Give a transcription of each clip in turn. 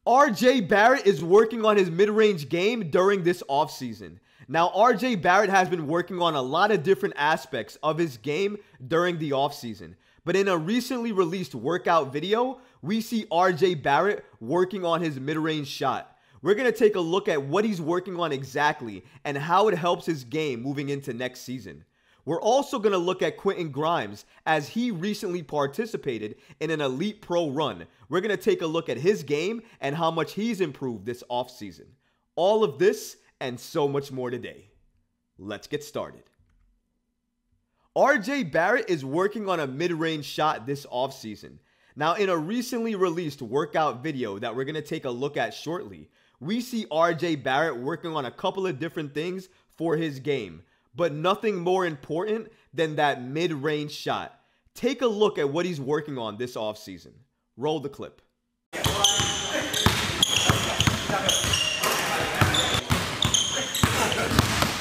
RJ Barrett is working on his mid-range game during this offseason. Now, RJ Barrett has been working on a lot of different aspects of his game during the offseason. But in a recently released workout video, we see RJ Barrett working on his mid-range shot. We're going to take a look at what he's working on exactly and how it helps his game moving into next season. We're also going to look at Quentin Grimes as he recently participated in an Elite Pro run. We're going to take a look at his game and how much he's improved this offseason. All of this and so much more today. Let's get started. RJ Barrett is working on a mid-range shot this offseason. Now, in a recently released workout video that we're going to take a look at shortly, we see RJ Barrett working on a couple of different things for his game, but nothing more important than that mid-range shot. Take a look at what he's working on this offseason. Roll the clip.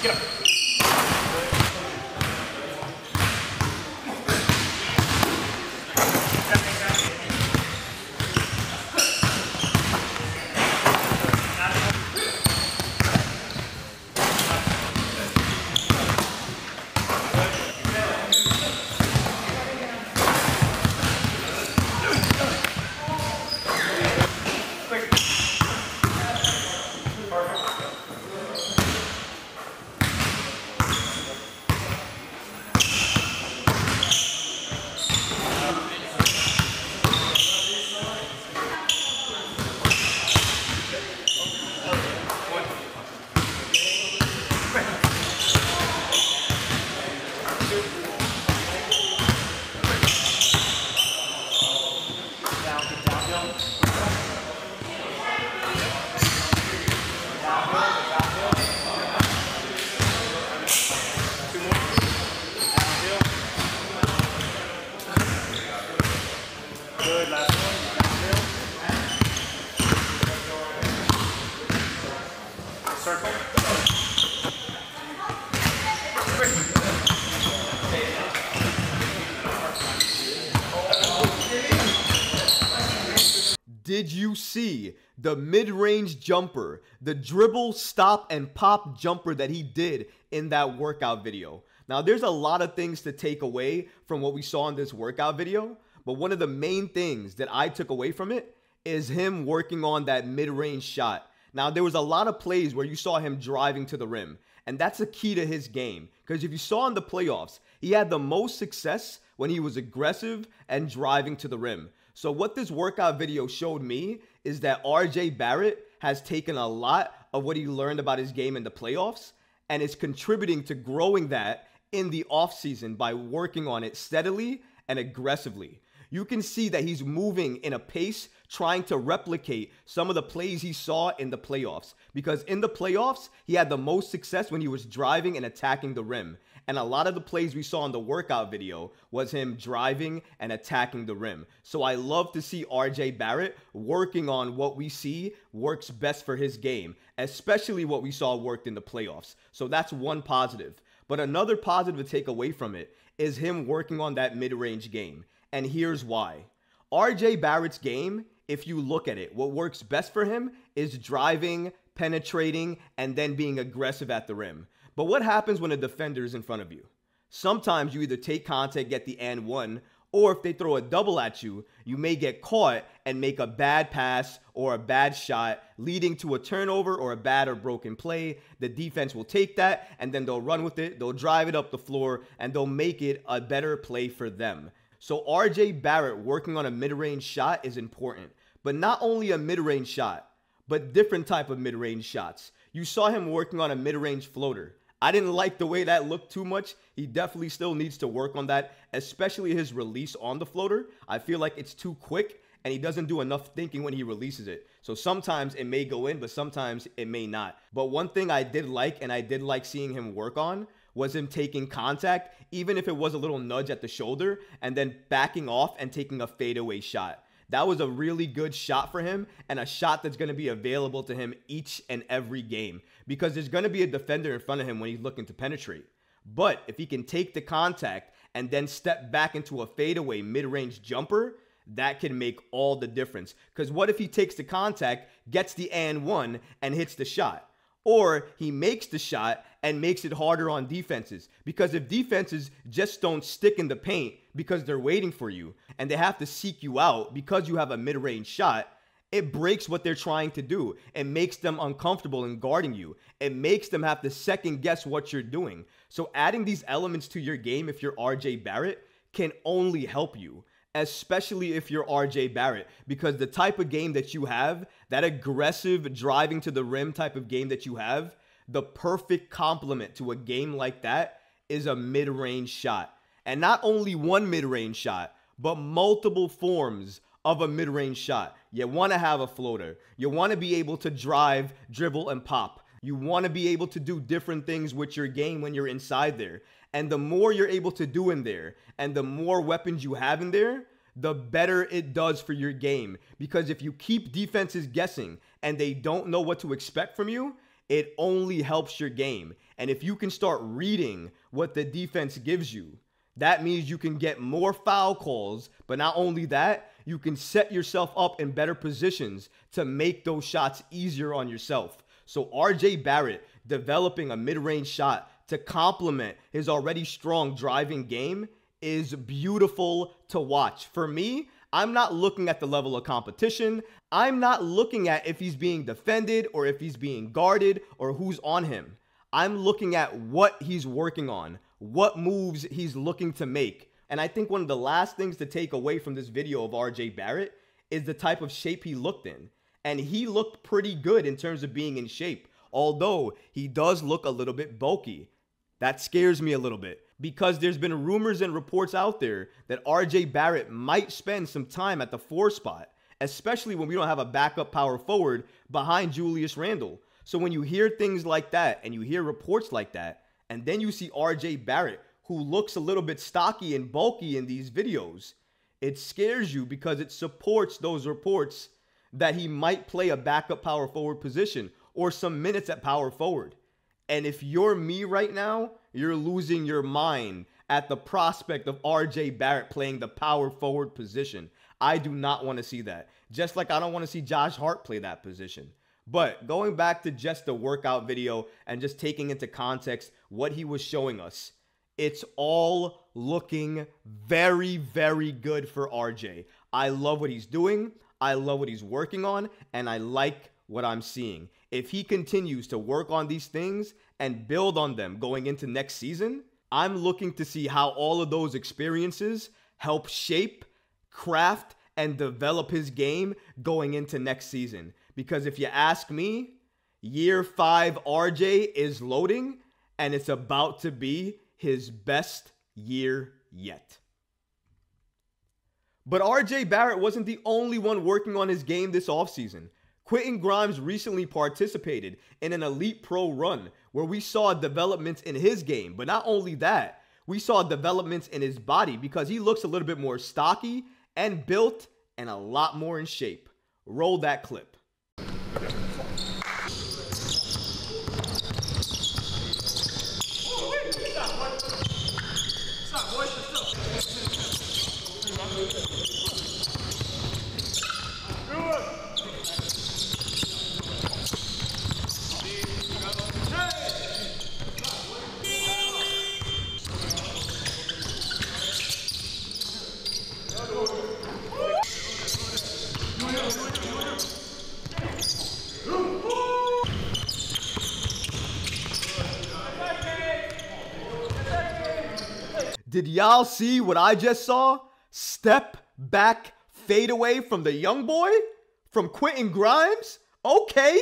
Get up. Good, last one. Circle. Did you see the mid-range jumper, the dribble, stop, and pop jumper that he did in that workout video? Now, there's a lot of things to take away from what we saw in this workout video, but one of the main things that I took away from it is him working on that mid-range shot. Now, there was a lot of plays where you saw him driving to the rim, and that's a key to his game, because if you saw in the playoffs, he had the most success when he was aggressive and driving to the rim. So what this workout video showed me is that RJ Barrett has taken a lot of what he learned about his game in the playoffs and is contributing to growing that in the offseason by working on it steadily and aggressively. You can see that he's moving in a pace trying to replicate some of the plays he saw in the playoffs, because in the playoffs, he had the most success when he was driving and attacking the rim. And a lot of the plays we saw in the workout video was him driving and attacking the rim. So I love to see RJ Barrett working on what we see works best for his game, especially what we saw worked in the playoffs. So that's one positive. But another positive to take away from it is him working on that mid-range game. And here's why. RJ Barrett's game, if you look at it, what works best for him is driving, penetrating, and then being aggressive at the rim. But what happens when a defender is in front of you? Sometimes you either take contact, get the and one, or if they throw a double at you, you may get caught and make a bad pass or a bad shot, leading to a turnover or a bad or broken play. The defense will take that, and then they'll run with it, they'll drive it up the floor, and they'll make it a better play for them. So RJ Barrett working on a mid-range shot is important, but not only a mid-range shot, but different type of mid-range shots. You saw him working on a mid-range floater. I didn't like the way that looked too much. He definitely still needs to work on that, especially his release on the floater. I feel like it's too quick and he doesn't do enough thinking when he releases it. So sometimes it may go in, but sometimes it may not. But one thing I did like, and I did like seeing him work on, was him taking contact, even if it was a little nudge at the shoulder, and then backing off and taking a fadeaway shot. That was a really good shot for him, and a shot that's going to be available to him each and every game, because there's going to be a defender in front of him when he's looking to penetrate. But if he can take the contact and then step back into a fadeaway mid-range jumper, that can make all the difference. Because what if he takes the contact, gets the and one, and hits the shot? Or he makes the shot and makes it harder on defenses. Because if defenses just don't stick in the paint because they're waiting for you and they have to seek you out because you have a mid-range shot, it breaks what they're trying to do. It makes them uncomfortable in guarding you. It makes them have to second guess what you're doing. So adding these elements to your game, if you're RJ Barrett, can only help you, especially if you're RJ Barrett, because the type of game that you have, that aggressive driving to the rim type of game that you have, the perfect complement to a game like that is a mid-range shot. And not only one mid-range shot, but multiple forms of a mid-range shot. You want to have a floater. You want to be able to drive, dribble, and pop. You want to be able to do different things with your game when you're inside there. And the more you're able to do in there, and the more weapons you have in there, the better it does for your game. Because if you keep defenses guessing and they don't know what to expect from you, it only helps your game. And if you can start reading what the defense gives you, that means you can get more foul calls. But not only that, you can set yourself up in better positions to make those shots easier on yourself. So RJ Barrett developing a mid-range shot to complement his already strong driving game is beautiful to watch. For me, I'm not looking at the level of competition. I'm not looking at if he's being defended or if he's being guarded or who's on him. I'm looking at what he's working on, what moves he's looking to make. And I think one of the last things to take away from this video of RJ Barrett is the type of shape he looked in. And he looked pretty good in terms of being in shape, although he does look a little bit bulky. That scares me a little bit because there's been rumors and reports out there that RJ Barrett might spend some time at the 4 spot, especially when we don't have a backup power forward behind Julius Randle. So when you hear things like that and you hear reports like that, and then you see RJ Barrett, who looks a little bit stocky and bulky in these videos, it scares you because it supports those reports that he might play a backup power forward position or some minutes at power forward. And if you're me right now, you're losing your mind at the prospect of RJ Barrett playing the power forward position. I do not want to see that. Just like I don't want to see Josh Hart play that position. But going back to just the workout video and just taking into context what he was showing us, it's all looking very, very good for RJ. I love what he's doing. I love what he's working on. And I like what I'm seeing. If he continues to work on these things and build on them going into next season, I'm looking to see how all of those experiences help shape, craft, and develop his game going into next season. Because if you ask me, year 5 RJ is loading, and it's about to be his best year yet. But RJ Barrett wasn't the only one working on his game this offseason. Quentin Grimes recently participated in an Elite Pro run where we saw developments in his game. But not only that, we saw developments in his body because he looks a little bit more stocky and built and a lot more in shape. Roll that clip. Did y'all see what I just saw? Step back fadeaway from the young boy? From Quentin Grimes? Okay,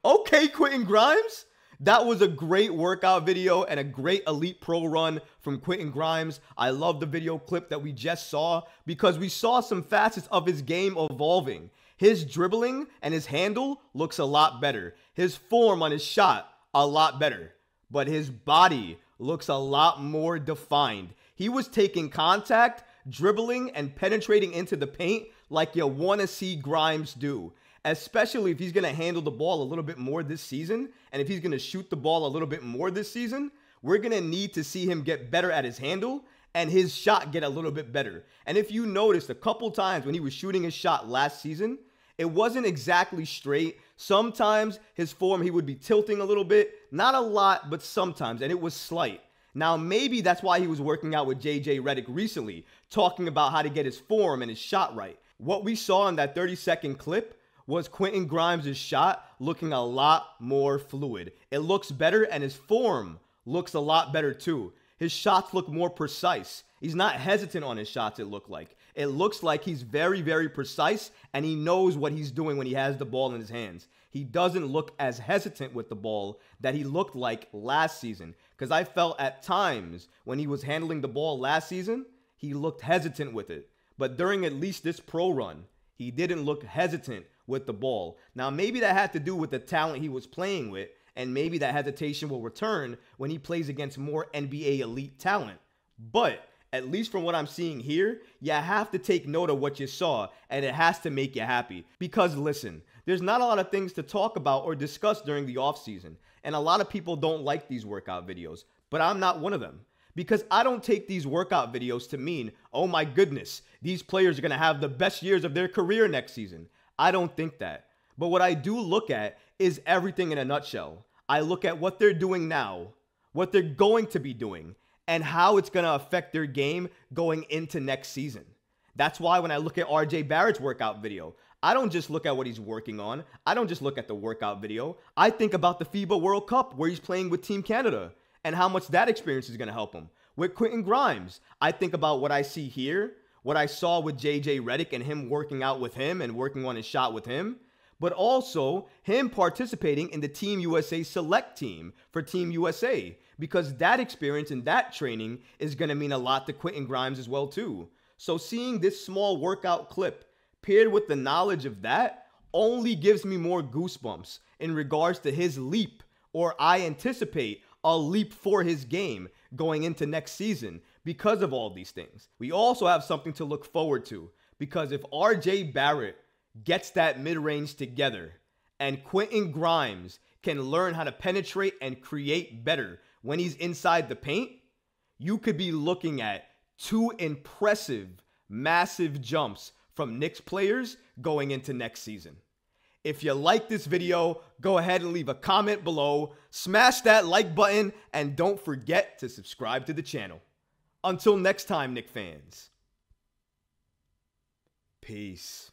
Quentin Grimes. That was a great workout video and a great Elite Pro run from Quentin Grimes. I love the video clip that we just saw because we saw some facets of his game evolving. His dribbling and his handle looks a lot better. His form on his shot, a lot better. But his body looks a lot more defined. He was taking contact, dribbling, and penetrating into the paint like you want to see Grimes do. Especially if he's going to handle the ball a little bit more this season, and if he's going to shoot the ball a little bit more this season, we're going to need to see him get better at his handle and his shot get a little bit better. And if you noticed, a couple times when he was shooting his shot last season, it wasn't exactly straight. Sometimes his form, he would be tilting a little bit. Not a lot, but sometimes, and it was slight. Now, maybe that's why he was working out with JJ Redick recently, talking about how to get his form and his shot right. What we saw in that 30-second clip was Quentin Grimes' shot looking a lot more fluid. It looks better, and his form looks a lot better too. His shots look more precise. He's not hesitant on his shots, it looked like. It looks like he's very, very precise, and he knows what he's doing when he has the ball in his hands. He doesn't look as hesitant with the ball that he looked like last season. Because I felt at times when he was handling the ball last season, he looked hesitant with it. But during at least this pro run, he didn't look hesitant with the ball. Now, maybe that had to do with the talent he was playing with, and maybe that hesitation will return when he plays against more NBA elite talent. But at least from what I'm seeing here, you have to take note of what you saw, and it has to make you happy. Because listen, there's not a lot of things to talk about or discuss during the offseason, and a lot of people don't like these workout videos, but I'm not one of them. Because I don't take these workout videos to mean, oh my goodness, these players are going to have the best years of their career next season. I don't think that. But what I do look at is everything in a nutshell. I look at what they're doing now, what they're going to be doing, and how it's going to affect their game going into next season. That's why when I look at RJ Barrett's workout video, I don't just look at what he's working on. I don't just look at the workout video. I think about the FIBA World Cup where he's playing with Team Canada and how much that experience is going to help him. With Quentin Grimes, I think about what I see here, what I saw with JJ Redick and him working out with him and working on his shot with him, but also him participating in the Team USA select team for Team USA, because that experience and that training is going to mean a lot to Quentin Grimes as well too. So seeing this small workout clip paired with the knowledge of that only gives me more goosebumps in regards to his leap, or I anticipate a leap for his game going into next season because of all these things. We also have something to look forward to, because if RJ Barrett gets that mid-range together and Quentin Grimes can learn how to penetrate and create better when he's inside the paint, you could be looking at two impressive, massive jumps from Knicks players going into next season. If you like this video, go ahead and leave a comment below, smash that like button, and don't forget to subscribe to the channel. Until next time, Knicks fans. Peace.